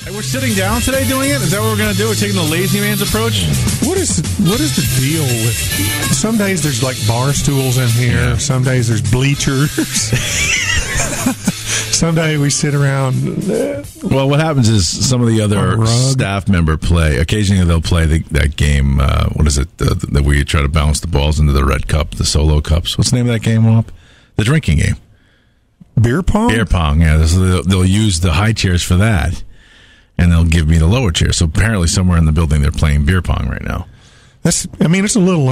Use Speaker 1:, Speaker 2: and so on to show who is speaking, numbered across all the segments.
Speaker 1: We're sitting down today doing it? Is that what we're going to do? We're taking the lazy man's approach?
Speaker 2: What is the deal with... Some days there's like bar stools in here. Yeah. Some days there's bleachers. Some day we sit around...
Speaker 1: Well, what happens is some of the other staff member play. Occasionally they'll play that game, what is it, that where you try to bounce the balls into the red cup, the solo cups. What's the name of that game, Womp? The drinking game.
Speaker 2: Beer pong?
Speaker 1: Beer pong, yeah. They'll use the high chairs for that. And they'll give me the lower chair. So apparently somewhere in the building they're playing beer pong right now.
Speaker 2: It's a little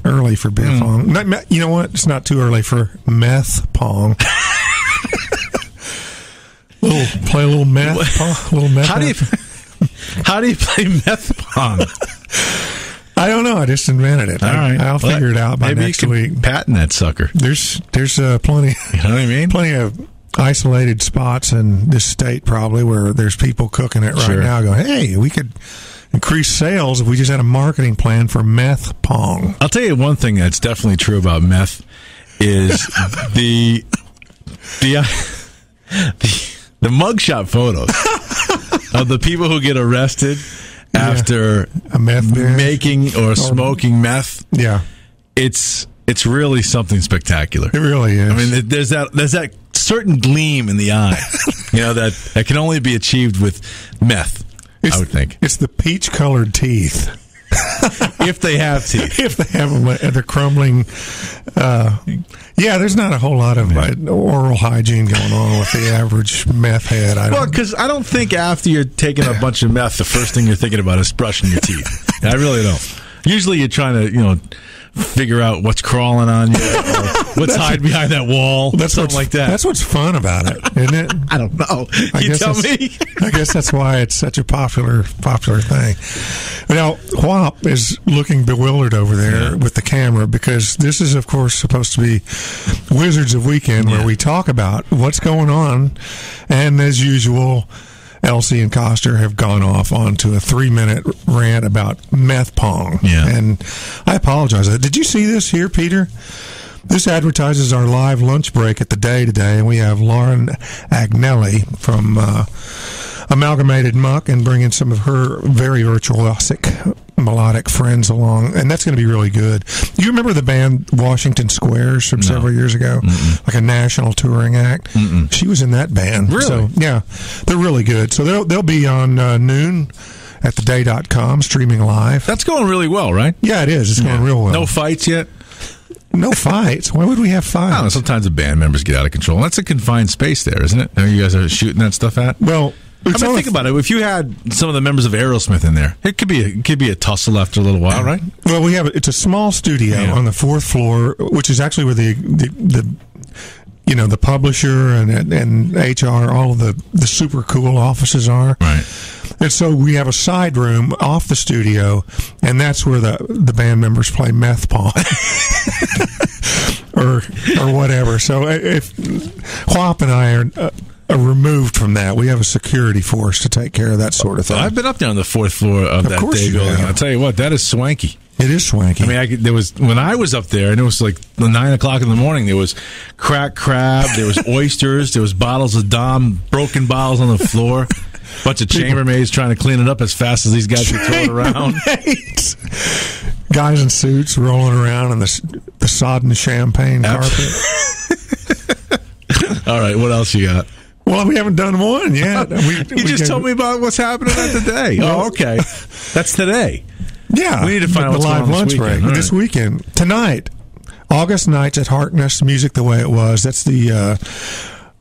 Speaker 2: early for beer pong. You know what? It's not too early for meth pong. Play a little meth pong.
Speaker 1: How do you play meth pong?
Speaker 2: I don't know. I just invented it.
Speaker 1: All right.
Speaker 2: I'll figure it out by next week.
Speaker 1: Patent that sucker.
Speaker 2: There's plenty.
Speaker 1: You know what I mean?
Speaker 2: Plenty of isolated spots in this state probably where there's people cooking it right now going, hey, we could increase sales if we just had a marketing plan for meth pong.
Speaker 1: I'll tell you one thing that's definitely true about meth is the mugshot photos of the people who get arrested after
Speaker 2: a meth
Speaker 1: making or smoking meth.
Speaker 2: Yeah.
Speaker 1: It's really something spectacular.
Speaker 2: It really is.
Speaker 1: I mean, there's that certain gleam in the eye, that can only be achieved with meth. I would think
Speaker 2: it's the peach-colored teeth,
Speaker 1: if they have teeth.
Speaker 2: If they have them, they're crumbling. There's not a whole lot of oral hygiene going on with the average meth head.
Speaker 1: Because I don't think after you're taking a bunch of meth, the first thing you're thinking about is brushing your teeth. I really don't. Usually, you're trying to, figure out what's crawling on you, or what's hiding behind that wall, something like that.
Speaker 2: That's what's fun about it, isn't it?
Speaker 1: I don't know. You tell me.
Speaker 2: I guess that's why it's such a popular thing. Now, Whop is looking bewildered over there with the camera because this is, of course, supposed to be Wizards of Weekend, where we talk about what's going on, and as usual, Elci and Coster have gone off onto a 3-minute rant about meth pong.
Speaker 1: Yeah.
Speaker 2: And I apologize. Did you see this here, Peter? This advertises our live lunch break at the Day today, and we have Lauren Agnelli from Amalgamated Muck and bringing some of her very virtuosic melodic friends along, and that's going to be really good. You remember the band Washington Squares from several years ago? Like a national touring act? She was in that band.
Speaker 1: Really?
Speaker 2: So, yeah, they're really good. So they'll be on noon at theday.com streaming live.
Speaker 1: That's going really well, right?
Speaker 2: Yeah, it is. It's going real well.
Speaker 1: No fights yet?
Speaker 2: No fights? Why would we have fights?
Speaker 1: I don't know. Sometimes the band members get out of control. That's a confined space there, isn't it? You guys are shooting that stuff at?
Speaker 2: Well,
Speaker 1: think about it. If you had some of the members of Aerosmith in there, it could be a tussle after a little while, right?
Speaker 2: Well, it's a small studio on the 4th floor, which is actually where the publisher and HR, all of the super cool offices are.
Speaker 1: Right.
Speaker 2: And so we have a side room off the studio, and that's where the band members play meth pong. or whatever. So if Whop and I are removed from that, we have a security force to take care of that sort of thing.
Speaker 1: I've been up there on the 4th floor of that Day building. I'll tell you what, that is swanky.
Speaker 2: It is swanky.
Speaker 1: I mean, when I was up there, and it was like 9 o'clock in the morning, there was cracked crab, there was oysters, there was bottles of Dom, broken bottles on the floor, bunch of chambermaids trying to clean it up as fast as these guys could throw it around.
Speaker 2: Guys in suits rolling around on the sodden champagne carpet.
Speaker 1: All right, what else you got?
Speaker 2: Well, we haven't done one yet.
Speaker 1: You just told me about what's happening at the Day. Oh, okay. That's today.
Speaker 2: Yeah.
Speaker 1: We need to find out
Speaker 2: the
Speaker 1: what's
Speaker 2: live
Speaker 1: going on
Speaker 2: lunch break this weekend. Tonight, August Nights at Harkness, Music the Way It Was. That's a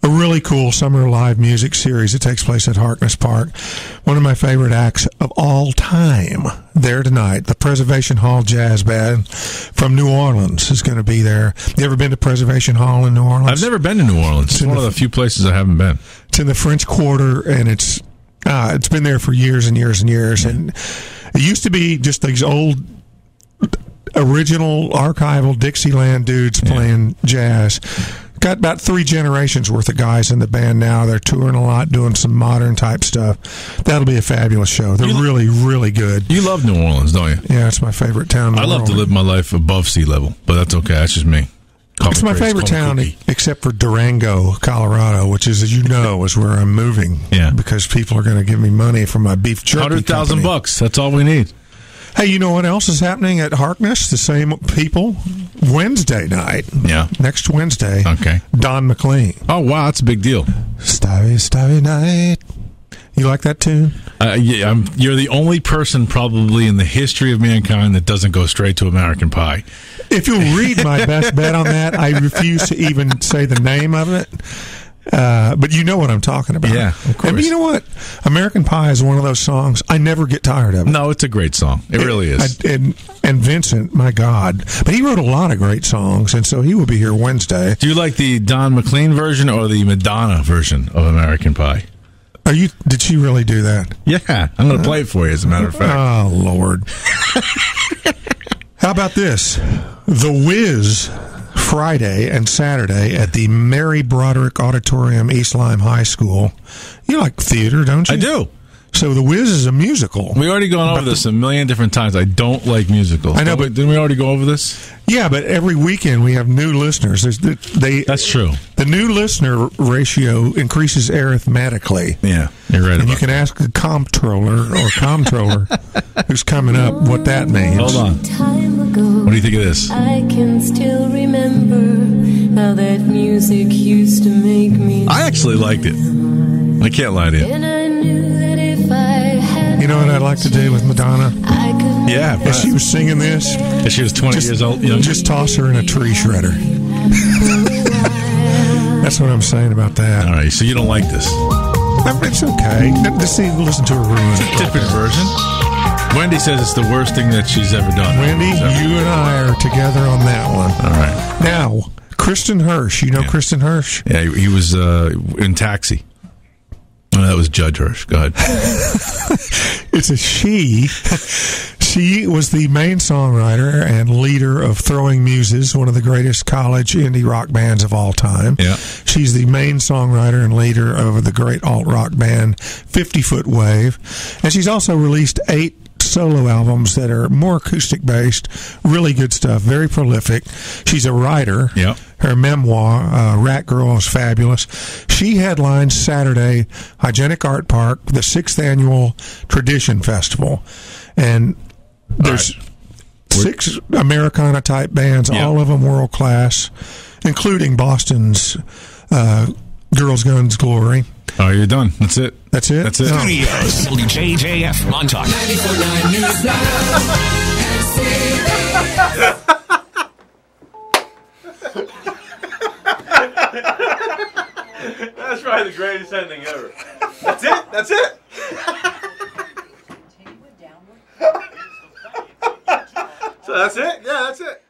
Speaker 2: really cool summer live music series that takes place at Harkness Park. One of my favorite acts of all time there tonight. The Preservation Hall Jazz Band from New Orleans is going to be there. You ever been to Preservation Hall in New Orleans?
Speaker 1: I've never been to New Orleans. It's one of the few places I haven't been.
Speaker 2: It's in the French Quarter, and it's been there for years and years and years. And it used to be just these old original archival Dixieland dudes playing jazz. got about 3 generations worth of guys in the band now. They're touring a lot, doing some modern type stuff. That'll be a fabulous show. They're really, really good.
Speaker 1: You love New Orleans, don't you?
Speaker 2: Yeah, it's my favorite town in the
Speaker 1: I love
Speaker 2: world.
Speaker 1: to live my life above sea level, but that's okay. That's just me.
Speaker 2: It's my favorite town, except for Durango, Colorado, which is, as you know, is where I'm moving.
Speaker 1: Yeah.
Speaker 2: Because people are going to give me money for my beef jerky.
Speaker 1: $100,000. That's all we need.
Speaker 2: Hey, you know what else is happening at Harkness? The same people. Wednesday night.
Speaker 1: Yeah.
Speaker 2: Next Wednesday.
Speaker 1: Okay.
Speaker 2: Don McLean.
Speaker 1: Oh, wow. That's a big deal.
Speaker 2: Starry night. You like that tune?
Speaker 1: Yeah, you're the only person probably in the history of mankind that doesn't go straight to American Pie.
Speaker 2: If you'll read my best bet on that, I refuse to even say the name of it. But you know what I'm talking about.
Speaker 1: Yeah, of course.
Speaker 2: And you know what? American Pie is one of those songs. I never get tired of it.
Speaker 1: No, it's a great song. It really is.
Speaker 2: And Vincent, my God. But he wrote a lot of great songs, and so he will be here Wednesday.
Speaker 1: Do you like the Don McLean version or the Madonna version of American Pie?
Speaker 2: Did she really do that?
Speaker 1: Yeah, I'm going to play it for you, as a matter of fact.
Speaker 2: Oh, Lord. How about this? The Wiz, Friday and Saturday at the Mary Broderick Auditorium, East Lyme High School. You like theater, don't you?
Speaker 1: I do.
Speaker 2: So The Wiz is a musical.
Speaker 1: We already gone over this a million different times. I don't like musicals.
Speaker 2: I know, but
Speaker 1: didn't we already go over this?
Speaker 2: Yeah, but every weekend we have new listeners.
Speaker 1: That's true.
Speaker 2: The new listener ratio increases arithmetically.
Speaker 1: Yeah, you're right.
Speaker 2: And you can ask the comptroller who's coming up what that means.
Speaker 1: Hold on. What do you think of this?
Speaker 3: I can still remember how that music used to make me.
Speaker 1: I actually liked it. I can't lie to you.
Speaker 3: And I knew that if I had
Speaker 2: You know what I'd like to do with Madonna?
Speaker 3: I could
Speaker 1: Yeah,
Speaker 2: If she was singing this,
Speaker 1: if she was 20 years old,
Speaker 2: just toss her in a tree shredder. That's what I'm saying about that.
Speaker 1: All right, so you don't like this?
Speaker 2: It's okay. Listen to her ruin it.
Speaker 1: Different version. Wendy says it's the worst thing that she's ever done.
Speaker 2: Wendy, you and I are together on that one.
Speaker 1: All right.
Speaker 2: Now, Kristen Hirsch. You know Kristen Hirsch?
Speaker 1: Yeah, he was in Taxi. Oh, that was Judge Hirsch. Go ahead.
Speaker 2: It's a she. She was the main songwriter and leader of Throwing Muses, one of the greatest college indie rock bands of all time.
Speaker 1: Yeah.
Speaker 2: She's the main songwriter and leader of the great alt-rock band 50 Foot Wave. And she's also released 8 solo albums that are more acoustic based, really good stuff, very prolific. She's a writer.
Speaker 1: Yep.
Speaker 2: Her memoir, Rat Girl, is fabulous. She headlines Saturday, Hygienic Art Park, the 6th annual Tradition Festival. And there's 6 Americana type bands, all of them world class, including Boston's Girls, Guns, Glory.
Speaker 1: Oh, you're done. That's it.
Speaker 2: That's it?
Speaker 1: That's it.
Speaker 2: No.
Speaker 4: Studios, WJJF Montauk.
Speaker 5: 94.9 News
Speaker 6: That's probably the greatest ending ever. That's it? That's it? So that's it? Yeah, that's it.